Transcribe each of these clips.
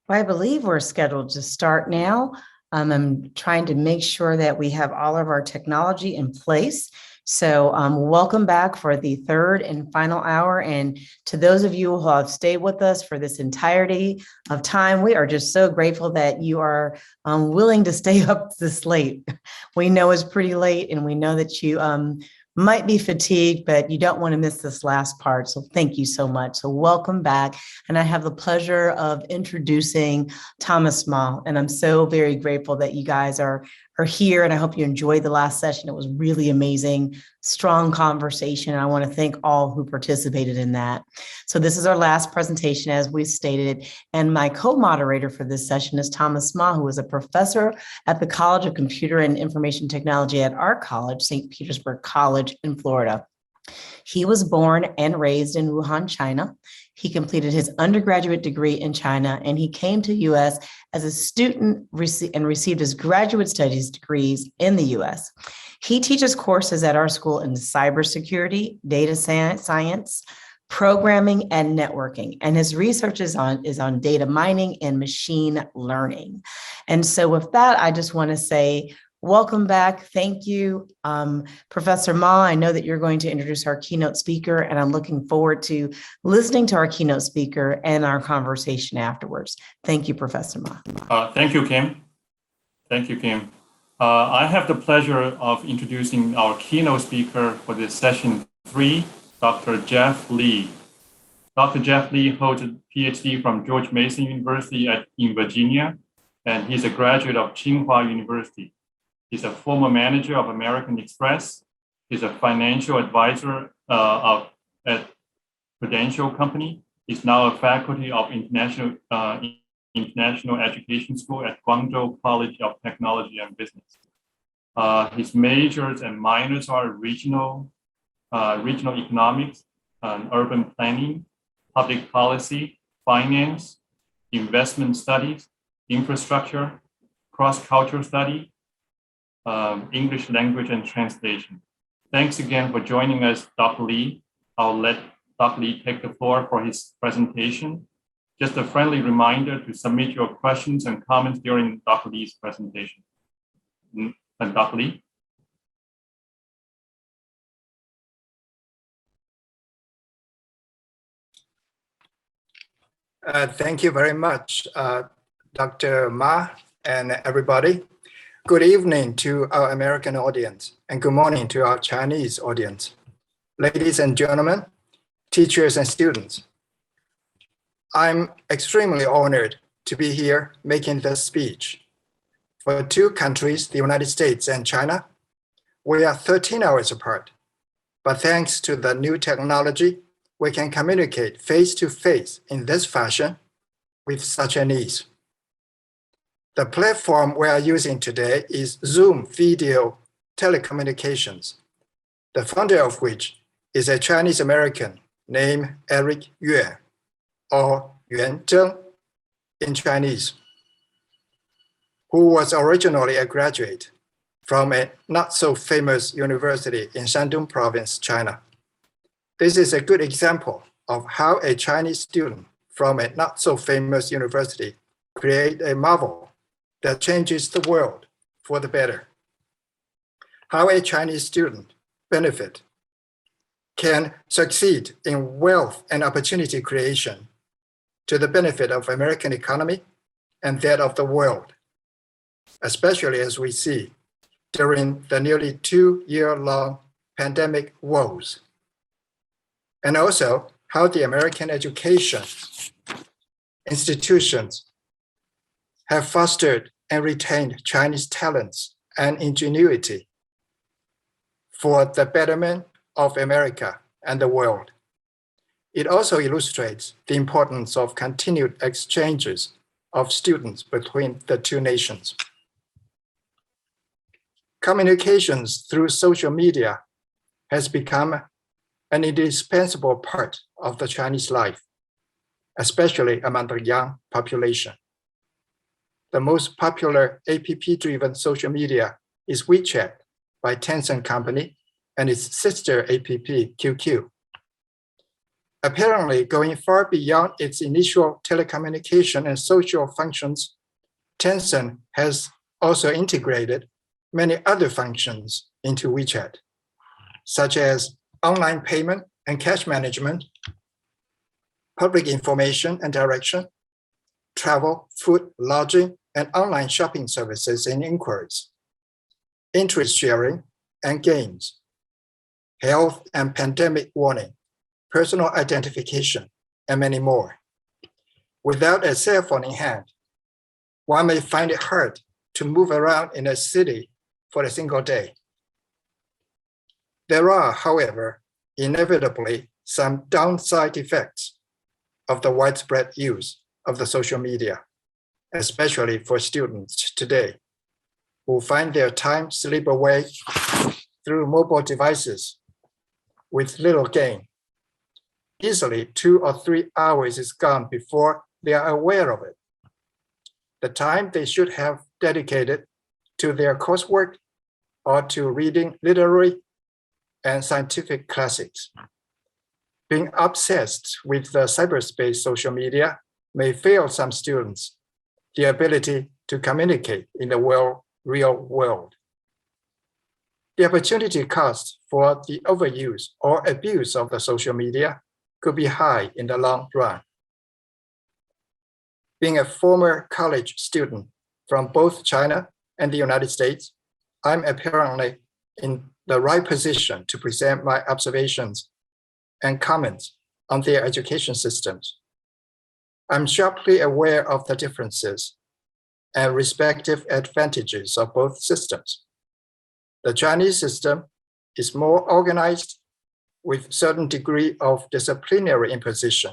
Well, I believe we're scheduled to start now. I'm trying to make sure that we have all of our technology in place. So welcome back for the third and final hour. And to those of you who have stayed with us for this entirety of time, we are just so grateful that you are willing to stay up this late. We know it's pretty late and we know that you might be fatigued, but you don't want to miss this last part. So thank you so much. So welcome back. And I have the pleasure of introducing Thomas Ma. And I'm so very grateful that you guys are here. And I hope you enjoyed the last session. It was really amazing, strong conversation. And I want to thank all who participated in that. So this is our last presentation, as we stated. And my co-moderator for this session is Thomas Ma, who is a professor at the College of Computer and Information Technology at our college, St. Petersburg College in Florida. He was born and raised in Wuhan, China. He completed his undergraduate degree in China, and he came to U.S. as a student and received his graduate studies degrees in the U.S. He teaches courses at our school in cybersecurity, data science, programming, and networking. And his research is on data mining and machine learning. And so with that, I just want to say, welcome back. Thank you, Professor Ma. I know that you're going to introduce our keynote speaker, and I'm looking forward to listening to our keynote speaker and our conversation afterwards. Thank you, Professor Ma. Thank you, Kim. Thank you, Kim. I have the pleasure of introducing our keynote speaker for this session 3, Dr. Jeff Lee. Dr. Jeff Lee holds a PhD from George Mason University in Virginia, and he's a graduate of Tsinghua University. He's a former manager of American Express. He's a financial advisor at Prudential Company. He's now a faculty of International Education School at Guangzhou College of Technology and Business. His majors and minors are regional economics, urban planning, public policy, finance, investment studies, infrastructure, cross-cultural study, English language and translation. Thanks again for joining us, Dr. Lee. I'll let Dr. Lee take the floor for his presentation. Just a friendly reminder to submit your questions and comments during Dr. Lee's presentation. And Dr. Lee. Thank you very much, Dr. Ma and everybody. Good evening to our American audience, and good morning to our Chinese audience. Ladies and gentlemen, teachers and students, I'm extremely honored to be here making this speech. For two countries, the United States and China, we are 13 hours apart, but thanks to the new technology, we can communicate face-to-face in this fashion with such an ease. The platform we are using today is Zoom Video Telecommunications, the founder of which is a Chinese American named Eric Yue, or Yuan Zheng in Chinese, who was originally a graduate from a not-so-famous university in Shandong province, China. This is a good example of how a Chinese student from a not-so-famous university create a marvel that changes the world for the better. How a Chinese student can succeed in wealth and opportunity creation to the benefit of American economy and that of the world, especially as we see during the nearly 2-year-long pandemic woes. And also how the American education institutions have fostered and retained Chinese talents and ingenuity for the betterment of America and the world. It also illustrates the importance of continued exchanges of students between the two nations. Communications through social media has become an indispensable part of the Chinese life, especially among the young population. The most popular app-driven social media is WeChat by Tencent Company and its sister app, QQ. Apparently, going far beyond its initial telecommunication and social functions, Tencent has also integrated many other functions into WeChat, such as online payment and cash management, public information and direction, travel, food, lodging, and online shopping services and inquiries, interest sharing and games, health and pandemic warning, personal identification, and many more. Without a cell phone in hand, one may find it hard to move around in a city for a single day. There are, however, inevitably some downside effects of the widespread use of the social media, especially for students today, who find their time slip away through mobile devices with little gain. Easily 2 or 3 hours is gone before they are aware of it. The time they should have dedicated to their coursework or to reading literary and scientific classics. Being obsessed with the cyberspace social media may fail some students the ability to communicate in the real world. The opportunity cost for the overuse or abuse of the social media could be high in the long run. Being a former college student from both China and the United States, I'm apparently in the right position to present my observations and comments on their education systems. I'm sharply aware of the differences and respective advantages of both systems. The Chinese system is more organized with certain degree of disciplinary imposition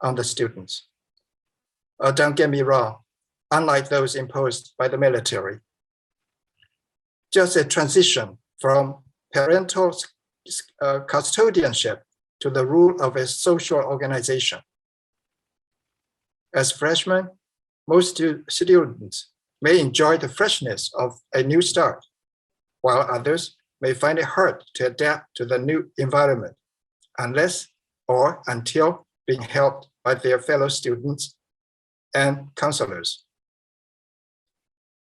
on the students. Don't get me wrong, unlike those imposed by the military. Just a transition from parental custodianship to the rule of a social organization. As freshmen, most students may enjoy the freshness of a new start, while others may find it hard to adapt to the new environment unless or until being helped by their fellow students and counselors.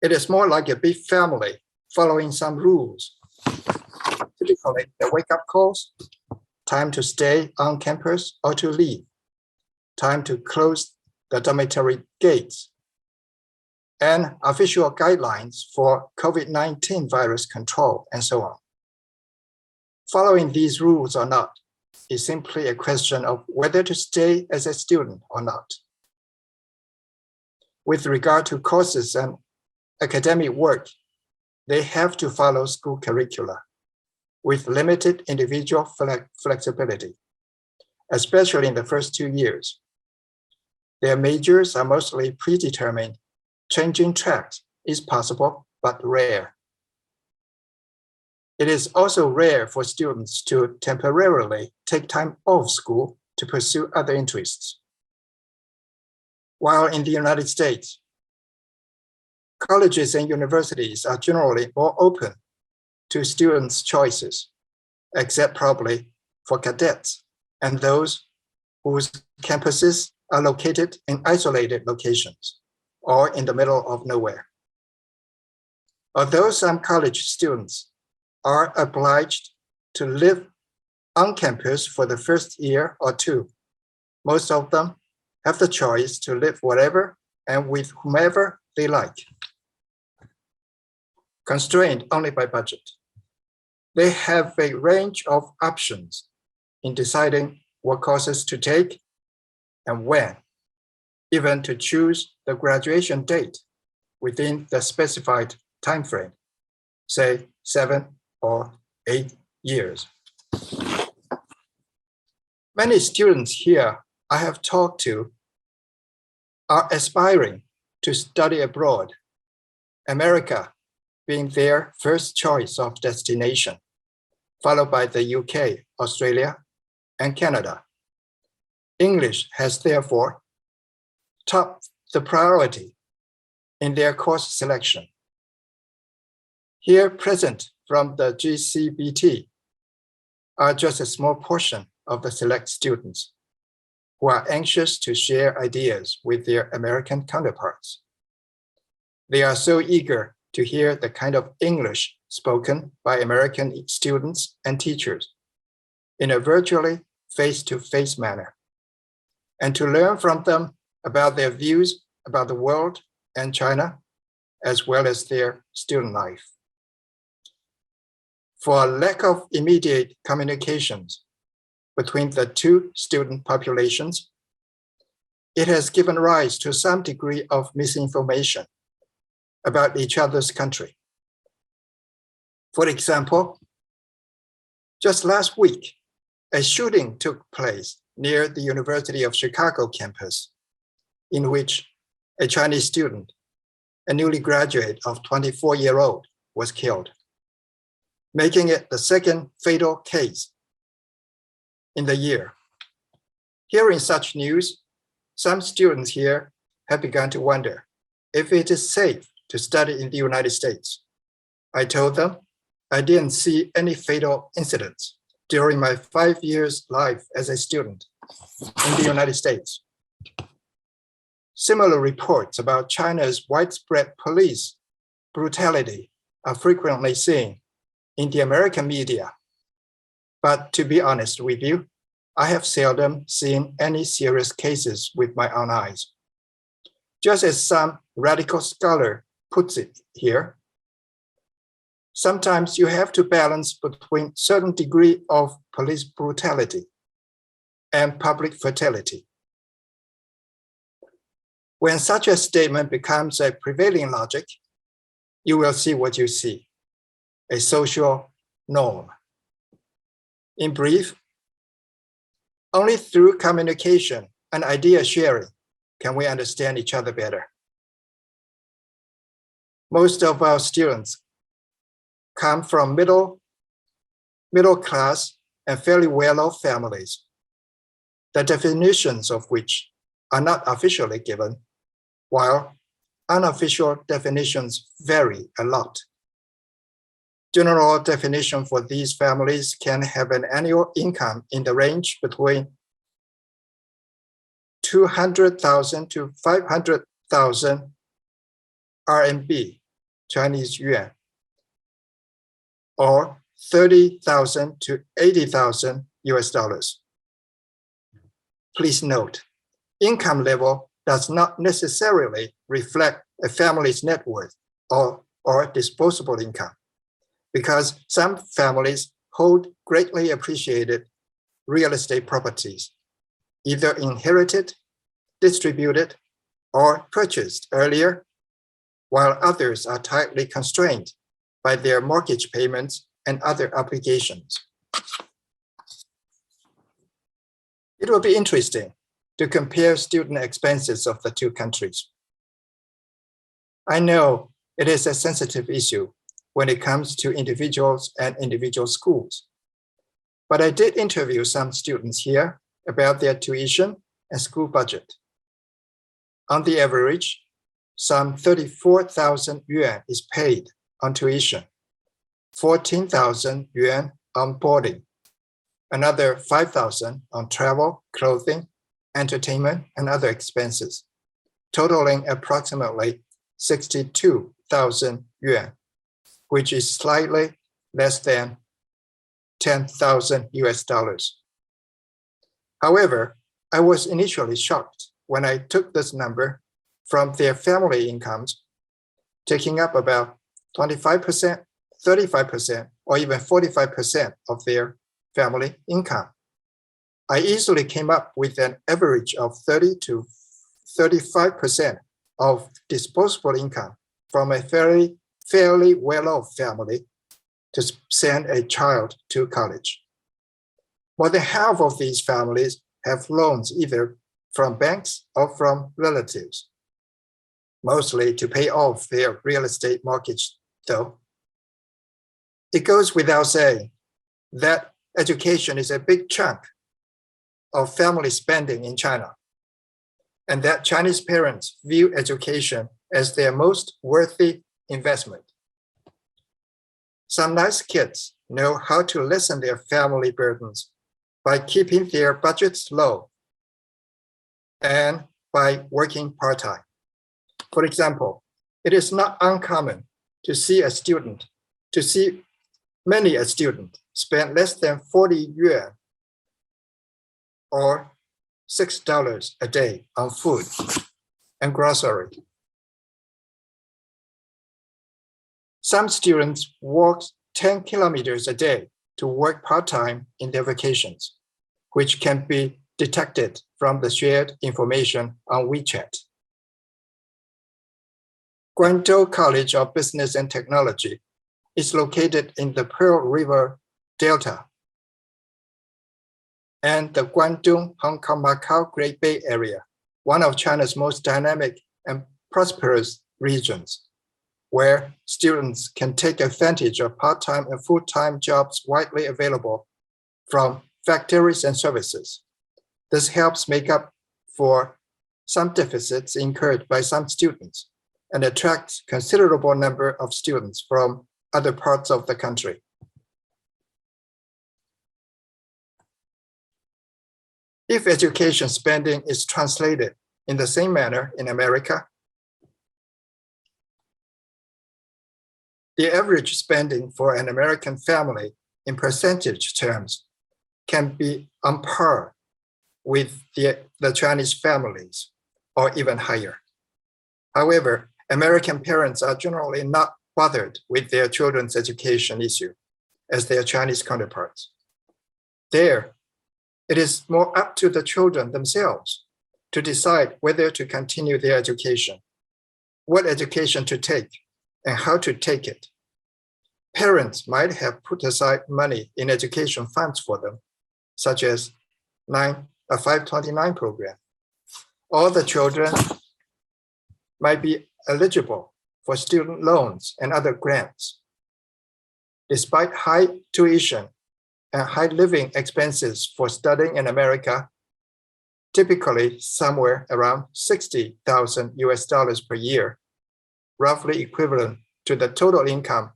It is more like a big family following some rules. Typically, the wake-up calls, time to stay on campus or to leave, time to close the dormitory gates, and official guidelines for COVID-19 virus control, and so on. Following these rules or not is simply a question of whether to stay as a student or not. With regard to courses and academic work, they have to follow school curricula with limited individual flexibility, especially in the first 2 years. Their majors are mostly predetermined. Changing tracks is possible, but rare. It is also rare for students to temporarily take time off school to pursue other interests. While in the United States, colleges and universities are generally more open to students' choices, except probably for cadets and those whose campuses are located in isolated locations or in the middle of nowhere. Although some college students are obliged to live on campus for the first year or two, most of them have the choice to live wherever and with whomever they like, constrained only by budget. They have a range of options in deciding what courses to take and when, even to choose the graduation date within the specified time frame, say 7 or 8 years. Many students here I have talked to are aspiring to study abroad, America being their first choice of destination, followed by the UK, Australia, and Canada. English has therefore topped the priority in their course selection. Here present from the GCBT are just a small portion of the select students who are anxious to share ideas with their American counterparts. They are so eager to hear the kind of English spoken by American students and teachers in a virtually face-to-face manner, and to learn from them about their views about the world and China, as well as their student life. For a lack of immediate communications between the two student populations, it has given rise to some degree of misinformation about each other's country. For example, just last week, a shooting took place near the University of Chicago campus, in which a Chinese student, a newly graduate of 24-year-old, was killed, making it the second fatal case in the year. Hearing such news, some students here have begun to wonder if it is safe to study in the United States. I told them I didn't see any fatal incidents during my 5 years life as a student in the United States. Similar reports about China's widespread police brutality are frequently seen in the American media. But to be honest with you, I have seldom seen any serious cases with my own eyes. Just as some radical scholar puts it here, sometimes you have to balance between certain degree of police brutality and public fatality. When such a statement becomes a prevailing logic, you will see what you see, a social norm. In brief, only through communication and idea sharing can we understand each other better. Most of our students come from middle class and fairly well-off families, the definitions of which are not officially given, while unofficial definitions vary a lot. General definition for these families can have an annual income in the range between 200,000 to 500,000 RMB, Chinese yuan, or 30,000 to 80,000 US dollars. Please note, income level does not necessarily reflect a family's net worth or disposable income, because some families hold greatly appreciated real estate properties, either inherited, distributed, or purchased earlier, while others are tightly constrained by their mortgage payments and other obligations. It will be interesting to compare student expenses of the two countries. I know it is a sensitive issue when it comes to individuals and individual schools, but I did interview some students here about their tuition and school budget. On the average, some 34,000 yuan is paid on tuition, 14,000 yuan on boarding, another 5,000 on travel, clothing, entertainment, and other expenses, totaling approximately 62,000 yuan, which is slightly less than 10,000 US dollars. However, I was initially shocked when I took this number from their family incomes, taking up about 25%, 35%, or even 45% of their family income. I easily came up with an average of 30 to 35% of disposable income from a fairly well-off family to send a child to college. More than half of these families have loans either from banks or from relatives, mostly to pay off their real estate mortgage, though. It goes without saying that education is a big chunk of family spending in China, and that Chinese parents view education as their most worthy investment. Some nice kids know how to lessen their family burdens by keeping their budgets low and by working part-time. For example, it is not uncommon to see many a student spend less than 40 yuan or $6 a day on food and grocery. Some students walk 10 kilometers a day to work part-time in their vacations, which can be detected from the shared information on WeChat. Guangzhou College of Business and Technology is located in the Pearl River Delta and the Guangdong, Hong Kong, Macau Great Bay Area, one of China's most dynamic and prosperous regions, where students can take advantage of part-time and full-time jobs widely available from factories and services. This helps make up for some deficits incurred by some students and attracts considerable number of students from other parts of the country. If education spending is translated in the same manner in America, the average spending for an American family in percentage terms can be on par with the Chinese families or even higher. However, American parents are generally not bothered with their children's education issue as their Chinese counterparts. There, it is more up to the children themselves to decide whether to continue their education, what education to take, and how to take it. Parents might have put aside money in education funds for them, such as a 529 program. All the children might be eligible for student loans and other grants. Despite high tuition and high living expenses for studying in America, typically somewhere around $60,000 per year, roughly equivalent to the total income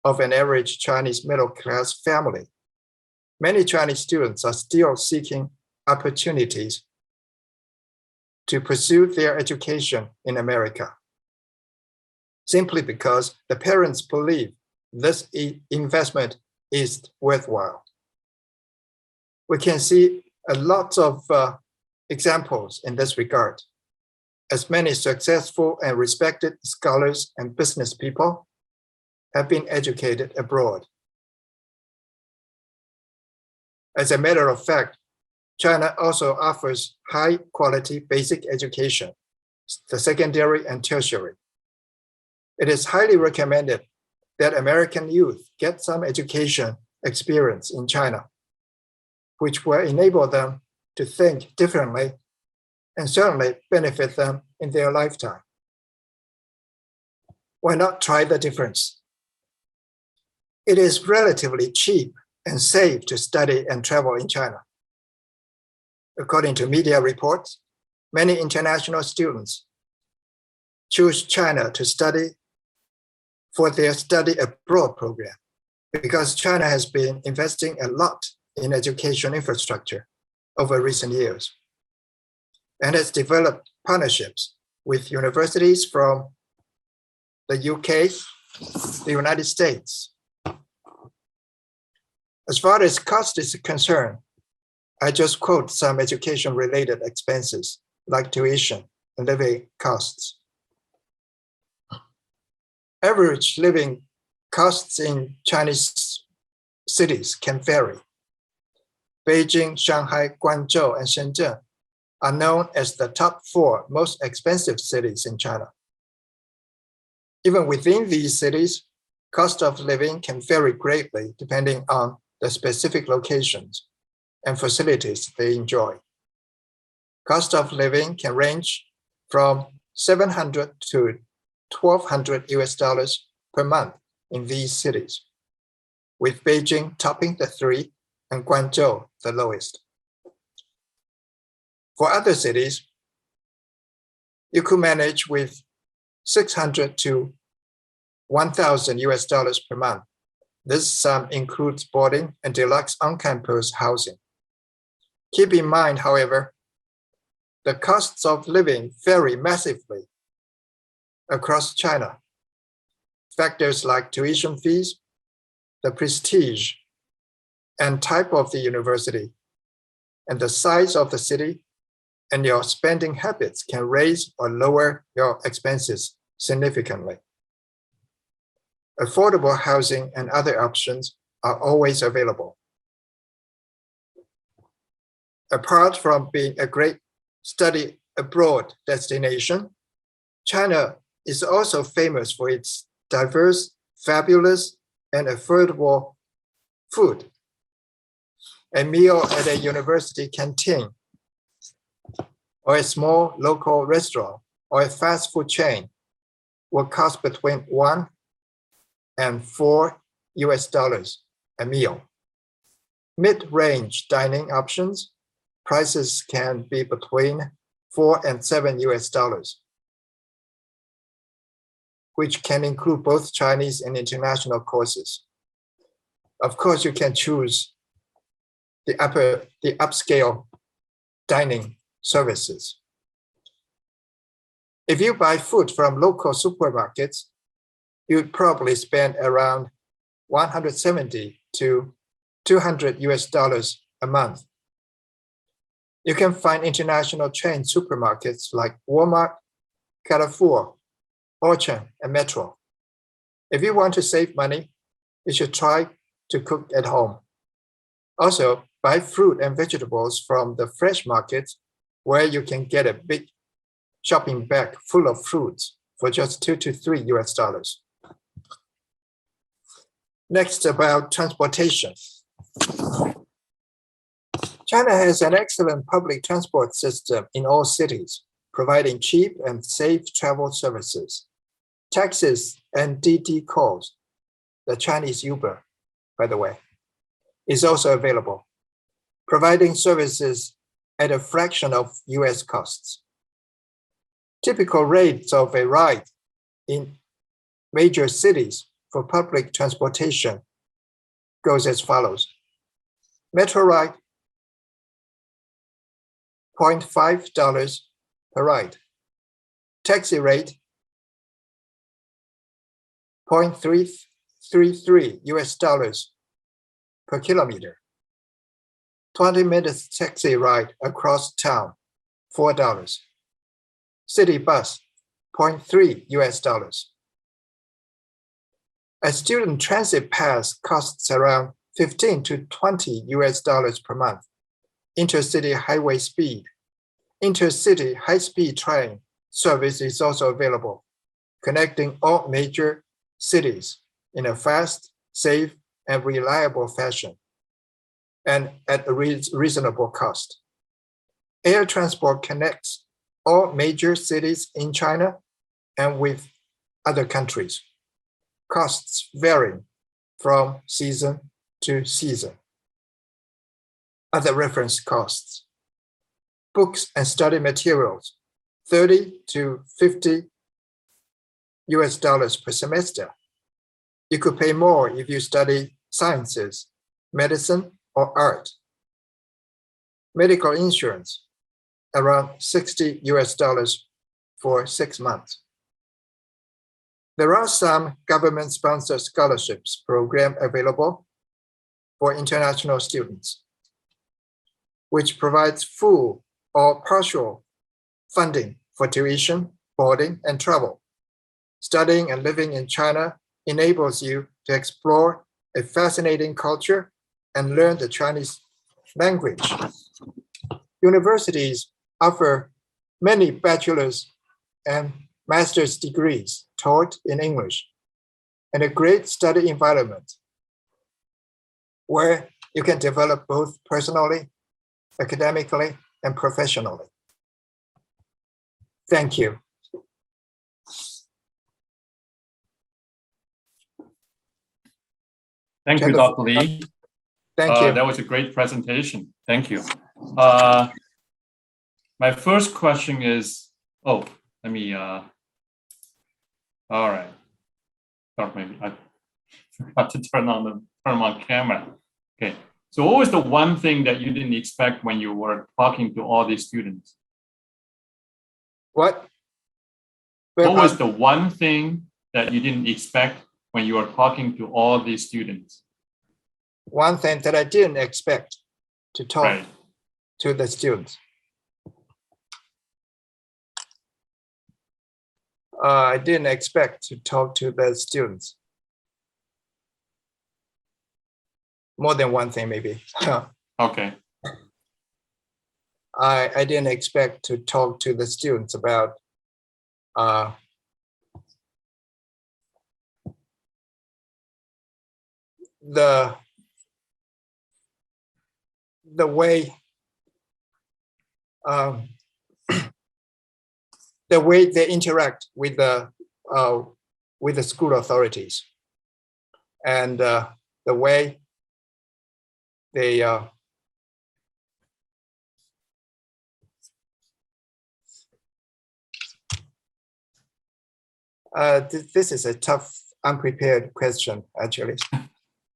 of an average Chinese middle-class family. Many Chinese students are still seeking opportunities to pursue their education in America, simply because the parents believe this investment is worthwhile. We can see a lot of examples in this regard, as many successful and respected scholars and business people have been educated abroad. As a matter of fact, China also offers high-quality basic education, the secondary and tertiary. It is highly recommended that American youth get some education experience in China, which will enable them to think differently and certainly benefit them in their lifetime. Why not try the difference? It is relatively cheap and safe to study and travel in China. According to media reports, many international students choose China to study for their study abroad program because China has been investing a lot in education infrastructure over recent years and has developed partnerships with universities from the UK, the United States. As far as cost is concerned, I just quote some education-related expenses like tuition and living costs. Average living costs in Chinese cities can vary. Beijing, Shanghai, Guangzhou, and Shenzhen are known as the top 4 most expensive cities in China. Even within these cities, cost of living can vary greatly depending on the specific locations and facilities they enjoy. Cost of living can range from $700 to $1,200 per month in these cities, with Beijing topping the 3 and Guangzhou the lowest. For other cities, you could manage with $600 to $1,000 per month. This sum includes boarding and deluxe on-campus housing. Keep in mind, however, the costs of living vary massively across China. Factors like tuition fees, the prestige and type of the university, and the size of the city, and your spending habits can raise or lower your expenses significantly. Affordable housing and other options are always available. Apart from being a great study abroad destination, China is also famous for its diverse, fabulous, and affordable food. A meal at a university canteen, or a small local restaurant, or a fast food chain will cost between $1 and $4 a meal. Mid-range dining options, prices can be between $4 and $7, which can include both Chinese and international courses. Of course, you can choose the upscale dining services. If you buy food from local supermarkets, you'd probably spend around $170 to $200 a month. You can find international chain supermarkets like Walmart, Carrefour, Auchan, and Metro. If you want to save money, you should try to cook at home. Also, buy fruit and vegetables from the fresh markets, where you can get a big shopping bag full of fruits for just $2 to $3. Next, about transportation. China has an excellent public transport system in all cities, providing cheap and safe travel services. Taxis and DiDi calls, the Chinese Uber, by the way, is also available, providing services at a fraction of US costs. Typical rates of a ride in major cities for public transportation goes as follows. Metro ride, $0.5 per ride. Taxi rate, $0.333 per kilometer. 20 minutes taxi ride across town, $4. City bus, $0.3. A student transit pass costs around $15 to $20 per month. Intercity highway speed. Intercity high-speed train service is also available, connecting all major cities in a fast, safe, and reliable fashion, and at a reasonable cost. Air transport connects all major cities in China and with other countries. Costs vary from season to season. Other reference costs. Books and study materials, $30 to $50 per semester. You could pay more if you study sciences, medicine, or art. Medical insurance, around $60 for 6 months. There are some government-sponsored scholarships program available for international students, which provides full or partial funding for tuition, boarding, and travel. Studying and living in China enables you to explore a fascinating culture and learn the Chinese language. Universities offer many bachelor's and master's degrees taught in English, and a great study environment where you can develop both personally, academically, and professionally. Thank you. Thank you, Dr. Li. Thank you. That was a great presentation. Thank you. My first question is, all right. Or maybe I forgot to turn on camera. Okay. So what was the one thing that you didn't expect when you were talking to all these students? What? What was the one thing that you didn't expect when you were talking to all these students? One thing that I didn't expect to talk Right. to the students. I didn't expect to talk to the students. More than one thing, maybe. Okay. I didn't expect to talk to the students about the way the way they interact with the school authorities, and the way they this is a tough, unprepared question, actually.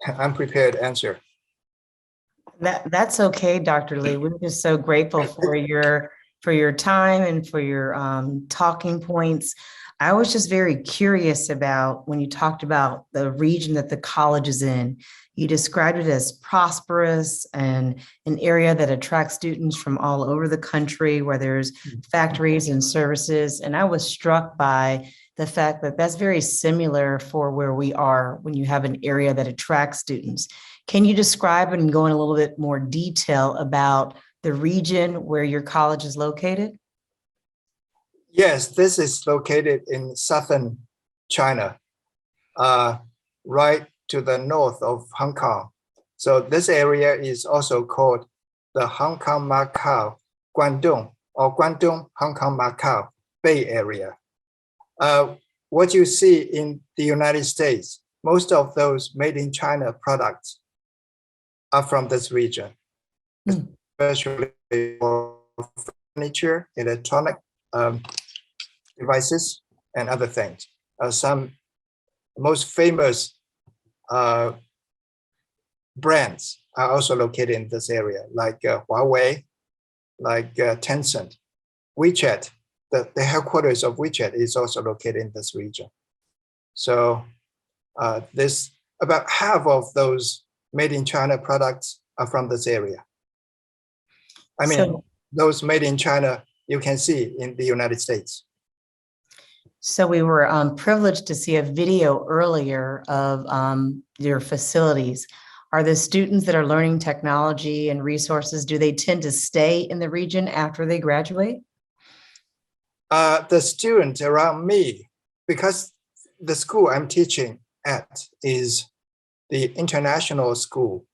Unprepared answer. That's okay, Dr. Lee. We're just so grateful for your time and for your talking points. I was just very curious about when you talked about the region that the college is in. You described it as prosperous and an area that attracts students from all over the country, where there's factories and services. And I was struck by the fact that that's very similar for where we are when you have an area that attracts students. Can you describe and go in a little bit more detail about the region where your college is located? Yes, this is located in southern China, right to the north of Hong Kong. So this area is also called the Hong Kong Macau Guangdong, or Guangdong Hong Kong Macau Bay Area. What you see in the United States, most of those made in China products are from this region, especially for furniture, electronic devices, and other things. Some most famous brands are also located in this area, like Huawei, like Tencent. WeChat, the headquarters of WeChat is also located in this region. So this about half of those made in China products are from this area. I mean, those made in China you can see in the United States. So we were privileged to see a video earlier of your facilities. Are the students that are learning technology and resources, do they tend to stay in the region after they graduate? The students around me, because the school I'm teaching at is the international school,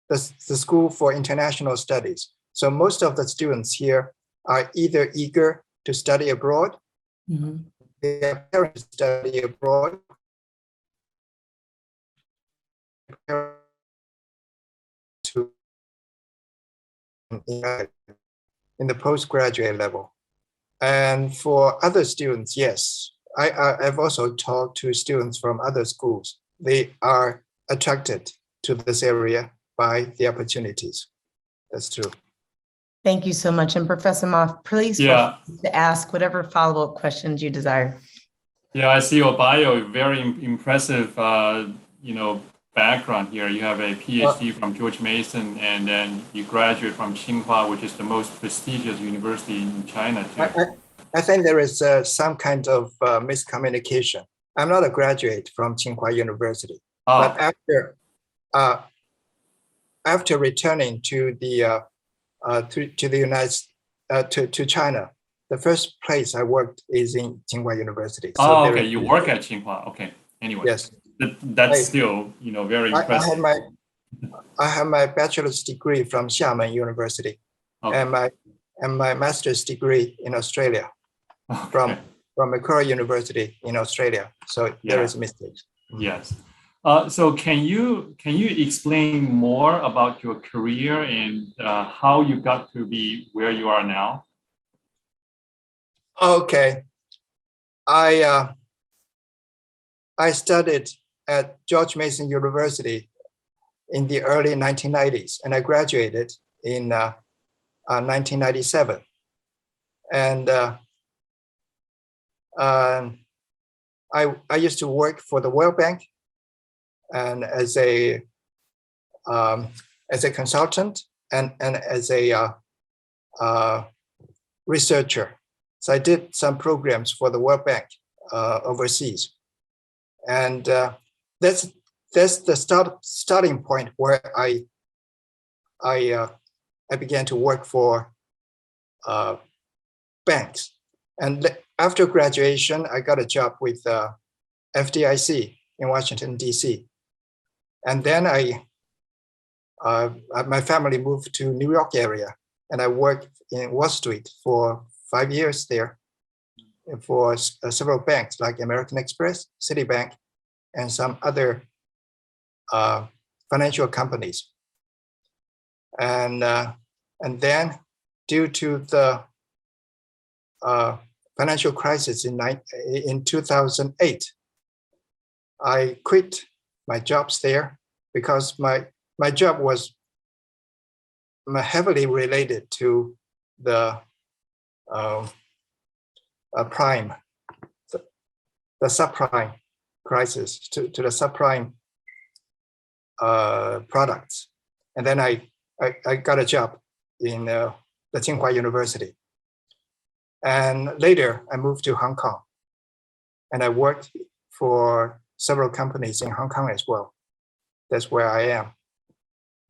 the School for International Studies. So most of the students here are either eager to study abroad, their parents study abroad, to in the postgraduate level. And for other students, yes, I've also talked to students from other schools. They are attracted to this area by the opportunities. That's true. Thank you so much. And Professor Ma, please feel free to ask whatever follow-up questions you desire. Yeah, I see your bio, very impressive, background here. You have a PhD from George Mason, and then you graduate from Tsinghua, which is the most prestigious university in China, too. I think there is some kind of miscommunication. I'm not a graduate from Tsinghua University, but after returning to the to China, the first place I worked is in Tsinghua University. So okay, you work at Tsinghua. Okay, anyway. Yes. That's still, very impressive. I have my bachelor's degree from Xiamen University, and my master's degree in Australia, from Macquarie University in Australia. So there is a mistake. Yes. So can you explain more about your career and how you got to be where you are now? Okay. I studied at George Mason University in the early 1990s, and I graduated in 1997. And I used to work for the World Bank and as a consultant and as a researcher. So I did some programs for the World Bank overseas, and that's the starting point where I began to work for banks. And after graduation, I got a job with FDIC in Washington, D.C. And then my family moved to New York area, and I worked in Wall Street for 5 years there for several banks like American Express, Citibank, and some other financial companies. And then due to the financial crisis in 2008, I quit my jobs there because my job was heavily related to the prime, the subprime crisis, to the subprime products. And then I got a job in the Tsinghua University. And later I moved to Hong Kong, and I worked for several companies in Hong Kong as well. That's where I am.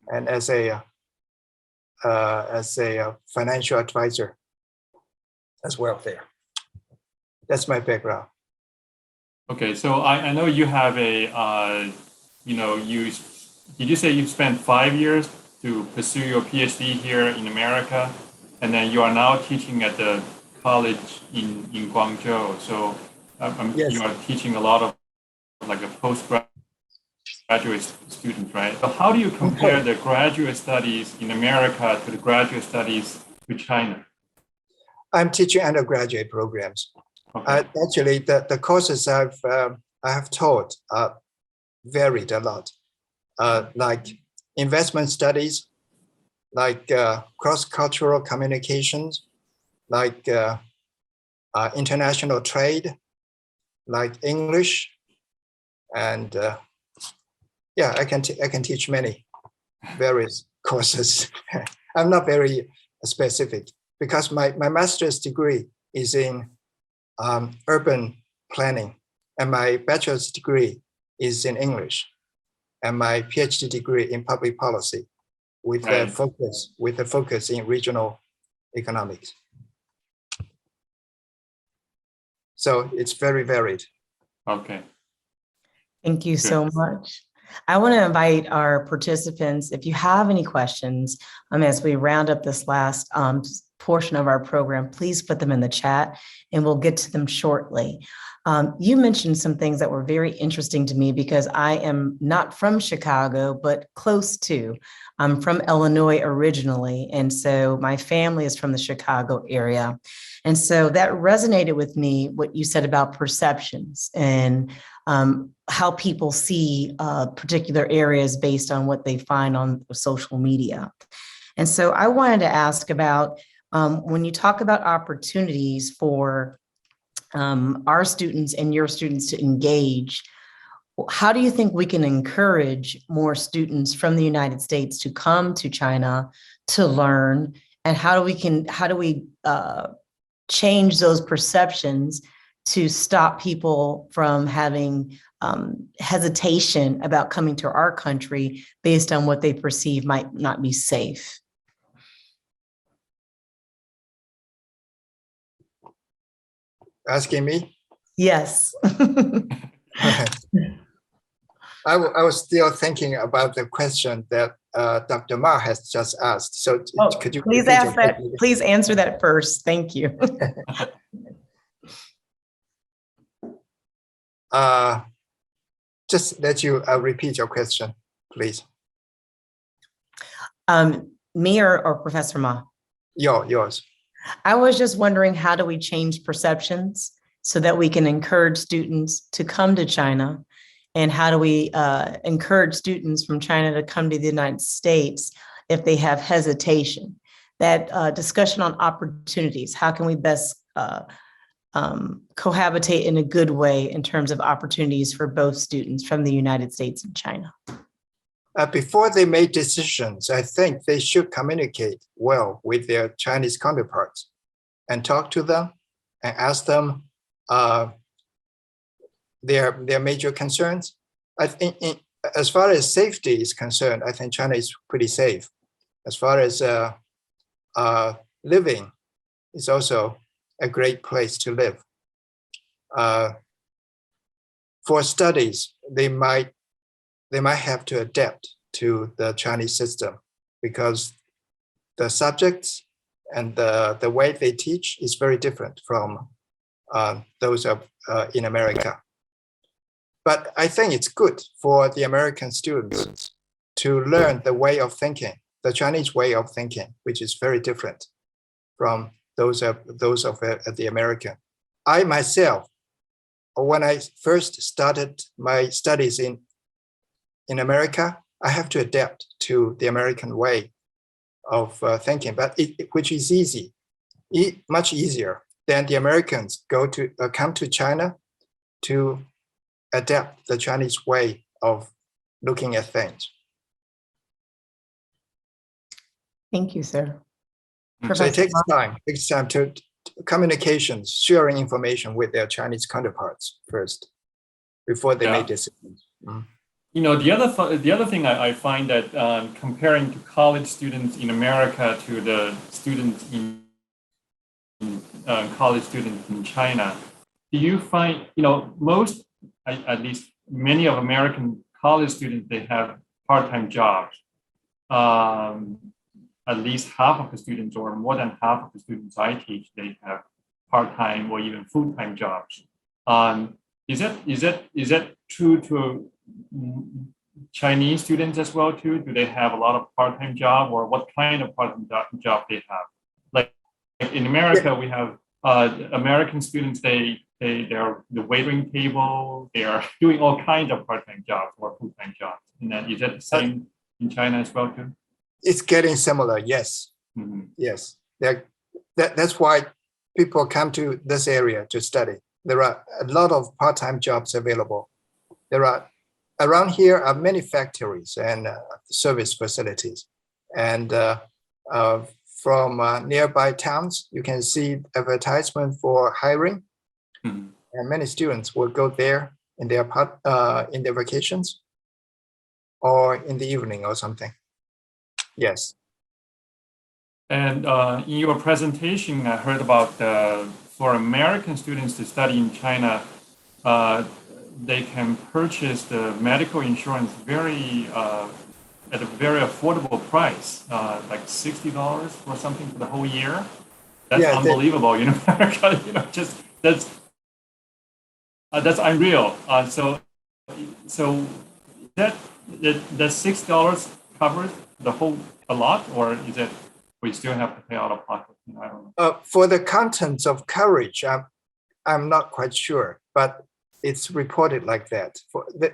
And as a financial advisor as well there. That's my background. Okay, so I know you have a, did you say you spent 5 years to pursue your PhD here in America, and then you are now teaching at the college in Guangzhou. So Yes. you are teaching a lot of like a postgraduate students, right? So how do you compare the graduate studies in America to the graduate studies to China? I'm teaching undergraduate programs. Okay. Actually, the courses I have taught varied a lot, like investment studies, like cross-cultural communications, like international trade, like English, and yeah, I can teach many various courses. I'm not very specific because my master's degree is in urban planning, and my bachelor's degree is in English, and my PhD degree in public policy, with Right. a focus in regional economics. So it's very varied. Okay. Thank you so much. I want to invite our participants, if you have any questions, as we round up this last portion of our program, please put them in the chat and we'll get to them shortly. You mentioned some things that were very interesting to me because I am not from Chicago, but close to. I'm from Illinois originally, and so my family is from the Chicago area. And so that resonated with me, what you said about perceptions and how people see particular areas based on what they find on social media. And so I wanted to ask about when you talk about opportunities for our students and your students to engage, how do you think we can encourage more students from the United States to come to China to learn? And how do we change those perceptions to stop people from having hesitation about coming to our country based on what they perceive might not be safe? Asking me? Yes. I was still thinking about the question that Dr. Ma has just asked. So could you please ask that? Please answer that first. Thank you. Just let you repeat your question, please. Me or Professor Ma? Yours. I was just wondering, how do we change perceptions so that we can encourage students to come to China? And how do we encourage students from China to come to the United States if they have hesitation? That discussion on opportunities, how can we best cohabitate in a good way in terms of opportunities for both students from the United States and China. Before they make decisions, I think they should communicate well with their Chinese counterparts and talk to them and ask them their major concerns. I think as far as safety is concerned, I think China is pretty safe. As far as living, it's also a great place to live. For studies, they might have to adapt to the Chinese system because the subjects and the way they teach is very different from those of in America. But I think it's good for the American students to learn the way of thinking, the Chinese way of thinking, which is very different from those of the American. I myself, when I first started my studies in America, I have to adapt to the American way of thinking, but which is easy, much easier than the Americans come to China to adapt the Chinese way of looking at things. Thank you, sir. So it takes time to communications, sharing information with their Chinese counterparts first before they make decisions. Mm. You know, the other thing I find that comparing to college students in America to the students in college students in China, do you find, you know, most, at least many of American college students, they have part-time jobs. At least half of the students, or more than half of the students I teach, they have part-time or even full-time jobs. Is that true to Chinese students as well too? Do they have a lot of part-time job, or what kind of part-time job they have? Like in America, we have American students. They're the waiting table. They are doing all kinds of part-time jobs or full-time jobs. And then is that the same in China as well too? It's getting similar, yes. Mm-hmm. Yes, that's why people come to this area to study. There are a lot of part-time jobs available. Around here are many factories and service facilities. And from nearby towns, you can see advertisement for hiring. Mm-hmm. And many students will go there in their vacations or in the evening or something. Yes. And in your presentation, I heard about for American students to study in China, they can purchase the medical insurance at a very affordable price, like $60 or something for the whole year. That's unbelievable in America. You know, just that's unreal. So that $6 covers the whole a lot, or is it we still have to pay out of pocket? I don't know. For the contents of coverage, I'm not quite sure, but it's reported like that.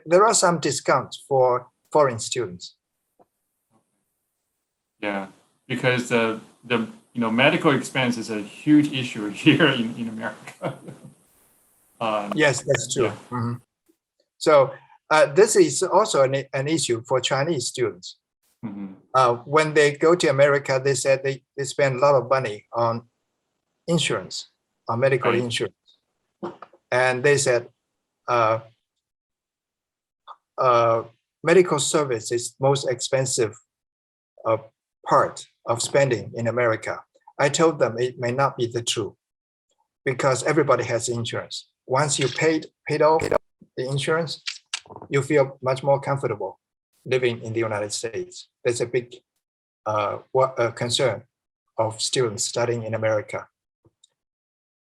There are some discounts for foreign students. Yeah, because the medical expense is a huge issue here in America. Yes, that's true. Yeah. Mm-hmm. So this is also an issue for Chinese students. Mm-hmm. When they go to America, they said they spend a lot of money on insurance, on medical insurance. And they said medical service is most expensive part of spending in America. I told them it may not be the truth because everybody has insurance. Once you paid off the insurance, you feel much more comfortable living in the United States. That's a big concern of students studying in America.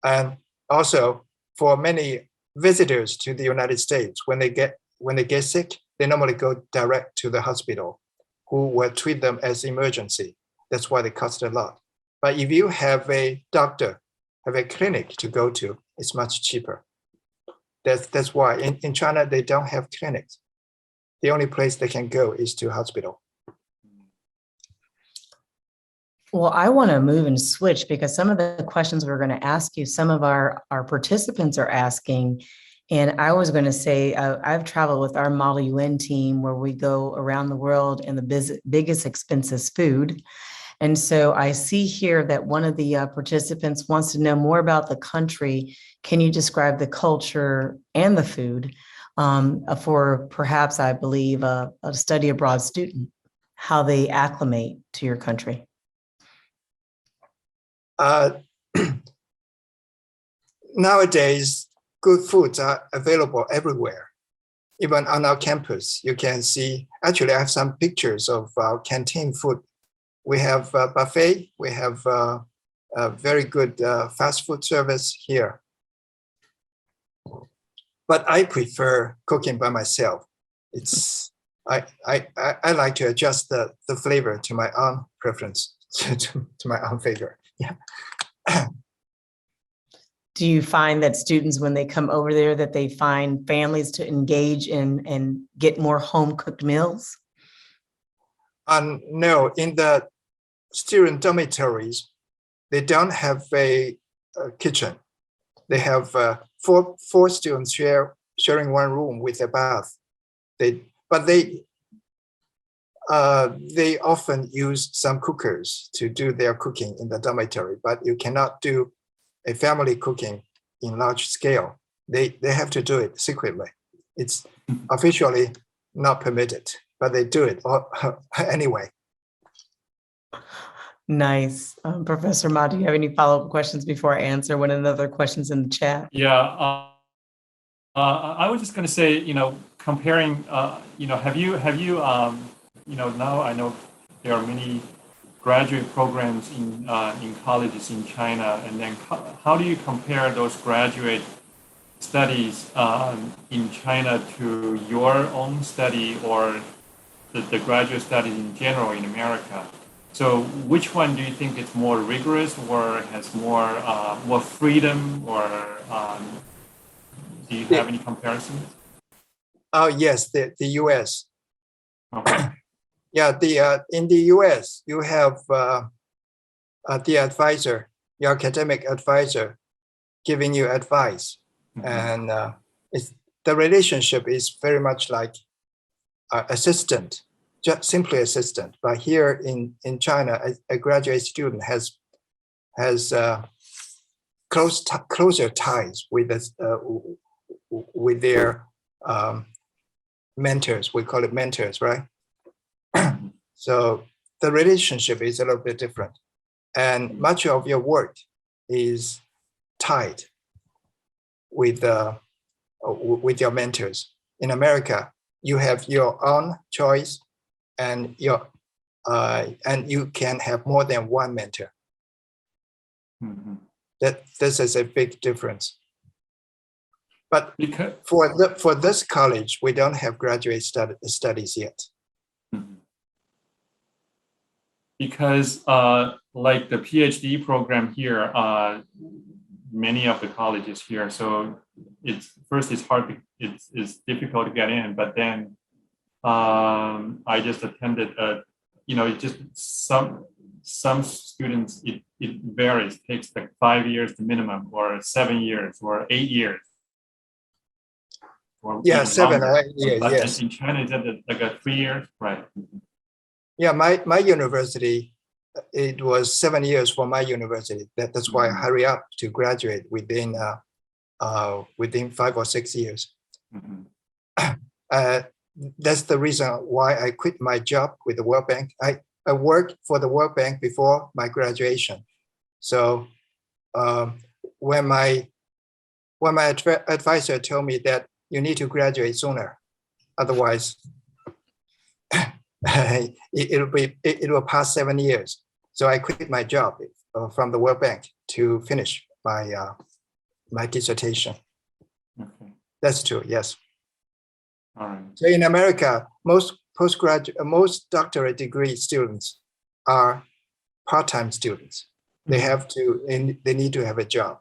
And also for many visitors to the United States, when they get sick, they normally go direct to the hospital, who will treat them as emergency. That's why they cost a lot. But if you have a doctor, have a clinic to go to, it's much cheaper. That's why in China, they don't have clinics. The only place they can go is to hospital. Well, I want to move and switch because some of the questions we're going to ask you, some of our participants are asking. And I was going to say, I've traveled with our Model UN team where we go around the world and the biggest expense is food. And so I see here that one of the participants wants to know more about the country. Can you describe the culture and the food for perhaps, I believe, a study abroad student, how they acclimate to your country? Nowadays, good foods are available everywhere. Even on our campus, you can see, actually, I have some pictures of our canteen food. We have a buffet, we have a very good fast food service here. But I prefer cooking by myself. I like to adjust the flavor to my own preference, to my own favor. Yeah. Do you find that students, when they come over there, that they find families to engage in and get more home cooked meals? No, in the student dormitories, they don't have a kitchen. They have four students sharing one room with a bath. But they often use some cookers to do their cooking in the dormitory, but you cannot do a family cooking in large scale. They have to do it secretly. It's officially not permitted, but they do it anyway. Nice. Professor Ma, do you have any follow-up questions before I answer one of the other questions in the chat? Yeah, I was just going to say, comparing, have you, now I know there are many graduate programs in colleges in China, and then how do you compare those graduate studies in China to your own study or the graduate studies in general in America? So which one do you think is more rigorous or has more freedom, or do you have any comparisons? Oh, yes, the US. Okay. Yeah, in the US, you have the advisor, your academic advisor, giving you advice, and the relationship is very much like assistant, just simply assistant. But here in China, a graduate student has closer ties with their mentors. We call it mentors, right? So the relationship is a little bit different, and much of your work is tied with your mentors. In America, you have your own choice, and you can have more than one mentor. This is a big difference. But for this college, we don't have graduate studies yet. Because like the PhD program here, many of the colleges here, so it's hard, it's difficult to get in, but then I just attended, just some students, it varies, takes like 5 years the minimum, or 7 years, or 8 years. Or yeah, 7 or 8 years, but yes. In China, is that like a 3 years, right? Yeah, my university, it was 7 years for my university. That's why I hurry up to graduate within 5 or 6 years. That's the reason why I quit my job with the World Bank. I worked for the World Bank before my graduation. So when my advisor told me that you need to graduate sooner, otherwise it will pass 7 years. So I quit my job from the World Bank to finish my dissertation. Okay. That's true. Yes. All right. So in America, most doctorate degree students are part-time students. They need to have a job.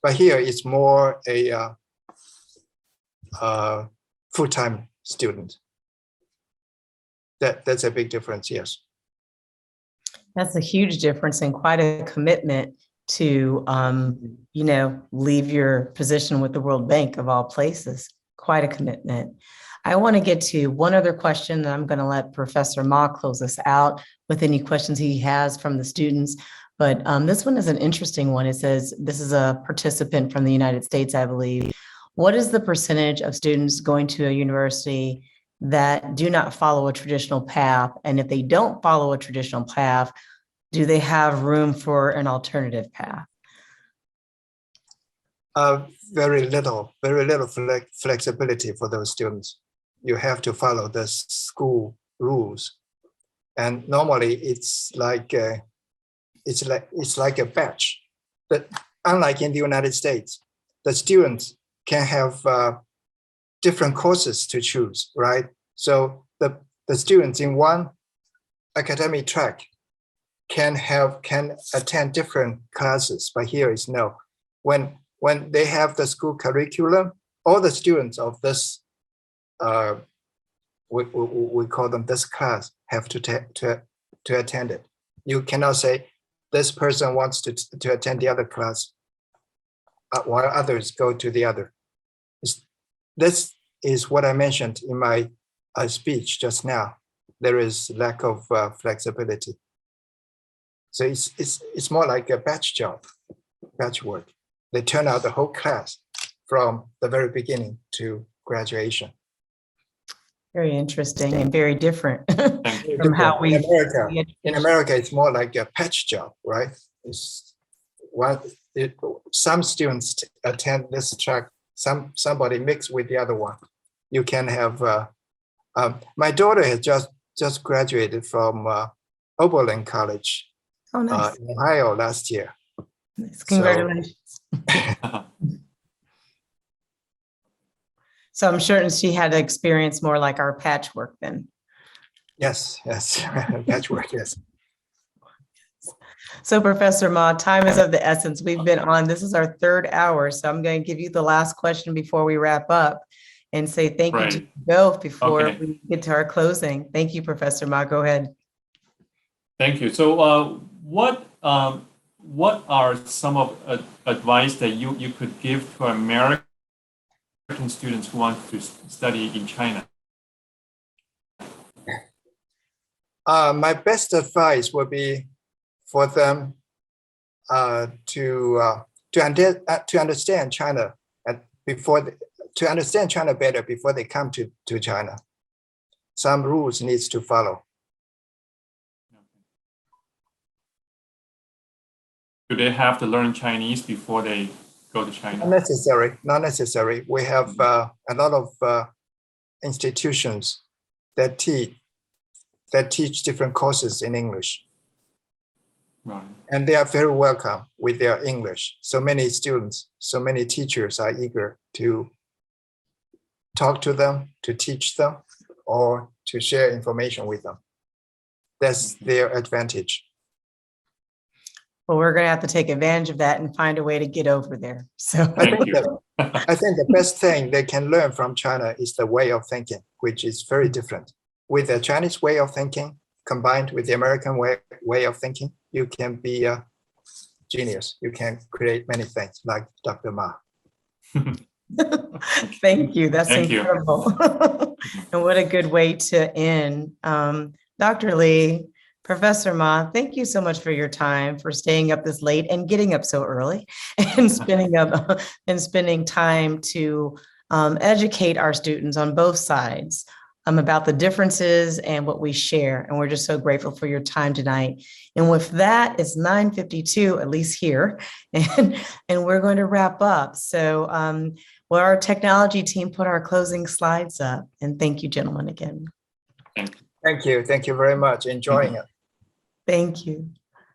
But here it's more a full-time student. That's a big difference. Yes. That's a huge difference and quite a commitment to, leave your position with the World Bank of all places. Quite a commitment. I want to get to one other question, and I'm going to let Professor Ma close us out with any questions he has from the students. But this one is an interesting one. It says, this is a participant from the United States, I believe. What is the percentage of students going to a university that do not follow a traditional path? And if they don't follow a traditional path, do they have room for an alternative path? Very little flexibility for those students. You have to follow the school rules, and normally it's like a batch. But unlike in the United States, the students can have different courses to choose, right? So the students in one academic track can attend different classes, but here is no. When they have the school curriculum, all the students of this we call them this class have to attend it. You cannot say this person wants to attend the other class while others go to the other. This is what I mentioned in my speech just now. There is lack of flexibility. So it's more like a batch job, batch work. They turn out the whole class from the very beginning to graduation. Very interesting and very different Thank you. from how we. In America, it's more like a patch job, right? Some students attend this track, somebody mix with the other one. You can have. My daughter has just graduated from Oberlin College. Oh, nice. In Ohio last year. Congratulations. So I'm sure she had to experience more like our patchwork then. Yes, patchwork, yes. So Professor Ma, time is of the essence. We've been on, this is our third hour. So I'm going to give you the last question before we wrap up and say thank you to both before we get to our closing. Thank you, Professor Ma. Go ahead. Thank you. So what are some of advice that you could give to American students who want to study in China? My best advice would be for them to understand China to understand China better before they come to China. Some rules needs to follow. Do they have to learn Chinese before they go to China? Not necessary. We have a lot of institutions that teach different courses in English. Right. And they are very welcome with their English. So many students, so many teachers are eager to talk to them, to teach them, or to share information with them. That's their advantage. Well, we're going to have to take advantage of that and find a way to get over there. So Thank you. I think the best thing they can learn from China is the way of thinking, which is very different. With the Chinese way of thinking combined with the American way of thinking, you can be a genius. You can create many things like Dr. Ma. Thank you. That's Thank incredible. And what a good way to end. Dr. Lee, Professor Ma, thank you so much for your time, for staying up this late and getting up so early and spending time to educate our students on both sides about the differences and what we share. And we're just so grateful for your time tonight. And with that, it's 9:52, at least here, and we're going to wrap up. So will our technology team put our closing slides up? And thank you, gentlemen, again. Thank you. Thank you very much. Enjoying it. Thank you.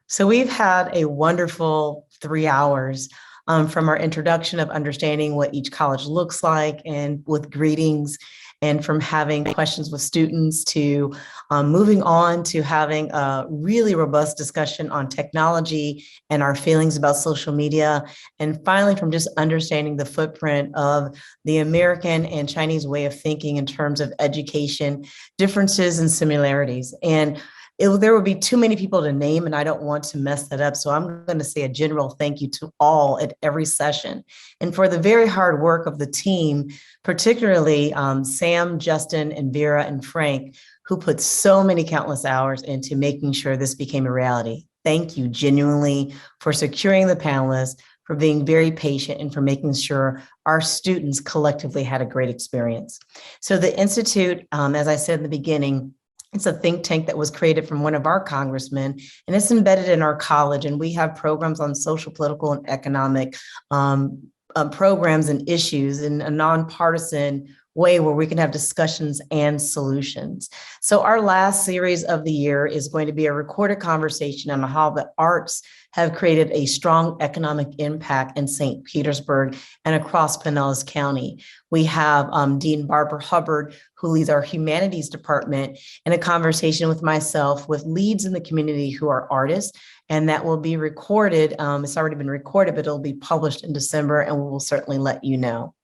So we've had a wonderful 3 hours from our introduction of understanding what each college looks like and with greetings, and from having questions with students to moving on to having a really robust discussion on technology and our feelings about social media. And finally, from just understanding the footprint of the American and Chinese way of thinking in terms of education, differences and similarities. And there would be too many people to name, and I don't want to mess that up. So I'm going to say a general thank you to all at every session. And for the very hard work of the team, particularly Sam, Justin, and Vera and Frank, who put so many countless hours into making sure this became a reality. Thank you genuinely for securing the panelists, for being very patient, and for making sure our students collectively had a great experience. So the Institute, as I said in the beginning, it's a think tank that was created from one of our congressmen, and it's embedded in our college. And we have programs on social, political, and economic programs and issues in a nonpartisan way where we can have discussions and solutions. So our last series of the year is going to be a recorded conversation on how the arts have created a strong economic impact in St. Petersburg and across Pinellas County. We have Dean Barbara Hubbard, who leads our humanities department, in a conversation with myself with leads in the community who are artists. And that will be recorded. It's already been recorded, but it'll be published in December, and we will certainly let you know.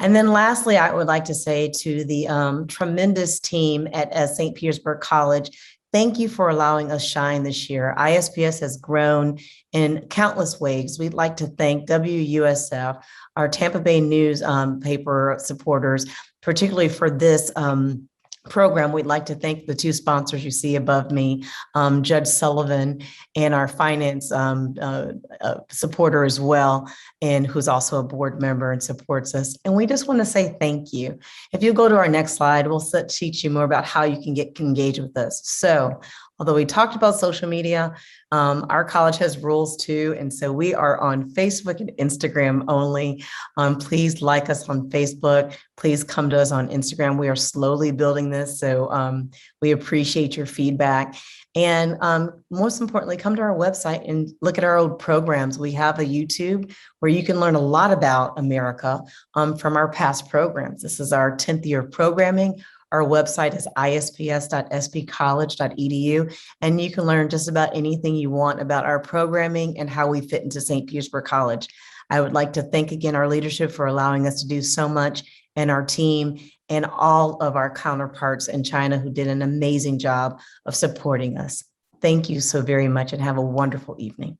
And then lastly, I would like to say to the tremendous team at St. Petersburg College, thank you for allowing us shine this year. ISPS has grown in countless ways. We'd like to thank WUSF, our Tampa Bay News paper supporters, particularly for this program. We'd like to thank the two sponsors you see above me, Judge Sullivan and our finance supporter as well, and who's also a board member and supports us. And we just want to say thank you. If you go to our next slide, we'll teach you more about how you can get engaged with us. So although we talked about social media, our college has rules too. And so we are on Facebook and Instagram only. Please like us on Facebook. Please come to us on Instagram. We are slowly building this. So we appreciate your feedback. And most importantly, come to our website and look at our old programs. We have a YouTube where you can learn a lot about America from our past programs. This is our 10th year of programming. Our website is isps.spcollege.edu, and you can learn just about anything you want about our programming and how we fit into St. Petersburg College. I would like to thank again our leadership for allowing us to do so much, and our team and all of our counterparts in China who did an amazing job of supporting us. Thank you so very much, and have a wonderful evening.